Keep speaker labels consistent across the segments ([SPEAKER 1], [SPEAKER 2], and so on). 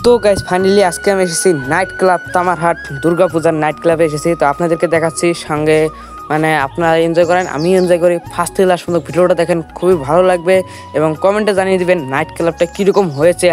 [SPEAKER 1] তো guys finally আজকে আমি এসেছি নাইট ক্লাব তামারহাট দুর্গাপূজার নাইট ক্লাবে এসেছি। তো আপনাদেরকে দেখাচ্ছি, সঙ্গে মানে আপনারা এনজয় করেন, আমি এনজয় করি। ফার্স্ট থেকে লাস্ট পর্যন্ত ভিডিওটা দেখেন, খুবই ভালো লাগবে এবং কমেন্টে জানিয়ে দিবেন নাইট ক্লাবটা কীরকম হয়েছে।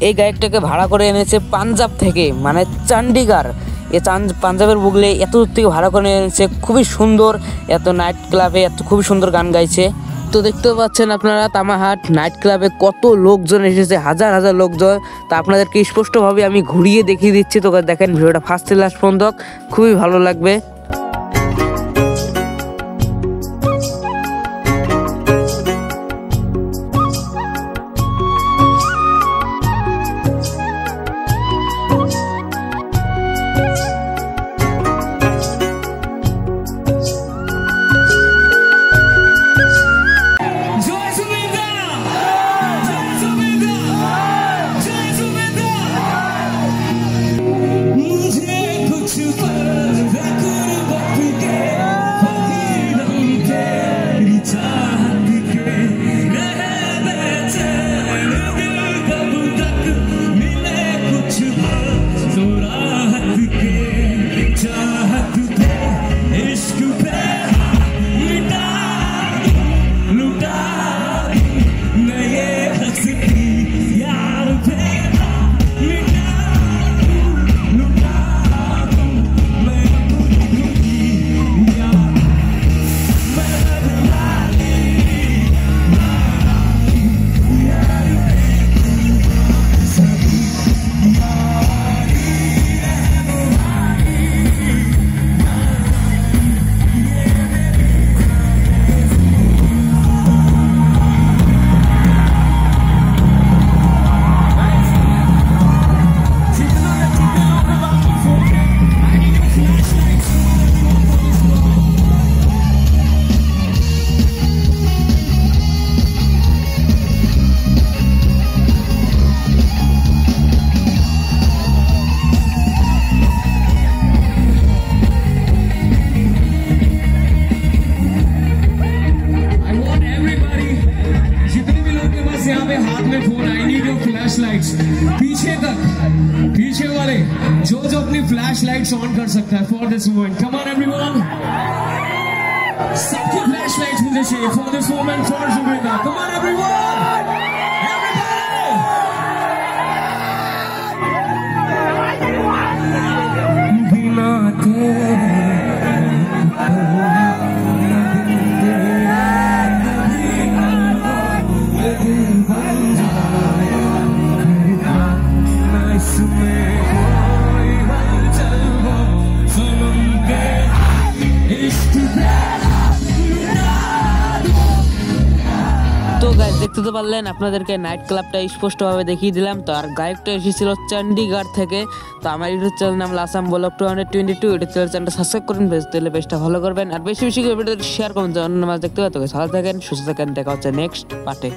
[SPEAKER 1] এই গায়কটাকে ভাড়া করে এনেছে পাঞ্জাব থেকে, মানে চণ্ডীগড়। পাঞ্জাবের বুগলে এত দূর থেকে ভাড়া করে এনেছে, খুবই সুন্দর। এত নাইট ক্লাবে খুবই সুন্দর গান গাইছে। তো দেখতে পাচ্ছেন আপনারা তামারহাট নাইট ক্লাবে কত লোকজন এসেছে, হাজার হাজার লোকজন। তা আপনাদেরকে স্পষ্টভাবে আমি ঘুরিয়ে দেখিয়ে দিচ্ছি। তো দেখেন ভিডিওটা ফার্স্ট থেকে লাস্ট পর্যন্ত, খুবই ভালো লাগবে। पीछे वाले जो अपनी फ्लैश लाइट्स ऑन कर सकता है for this moment. Come on everyone, सबकी फ्लैश लाइट्स मुझे चाहिए for this moment for Zubeda. Come on everyone, তো গাইস দেখতে তো পারলেন, আপনাদেরকে নাইট ক্লাবটা স্পষ্টভাবে দেখিয়ে দিলাম। তো আর গায়কটা এসেছিল চণ্ডীগড় থেকে। তো আমার ইউটিউব চ্যানেল নাম লাসাম ব্লগ 222। ইউটিউব চ্যানেলটা সাবস্ক্রাইব করুন, পেজটা ফলো করবেন, আর বেশি বেশি করে ভিডিওটা শেয়ার করুন। অন্য মাছ দেখতে পাবেন। ভালো থাকেন, সুস্থ থাকেন, দেখা হচ্ছে নেক্সট পার্টে।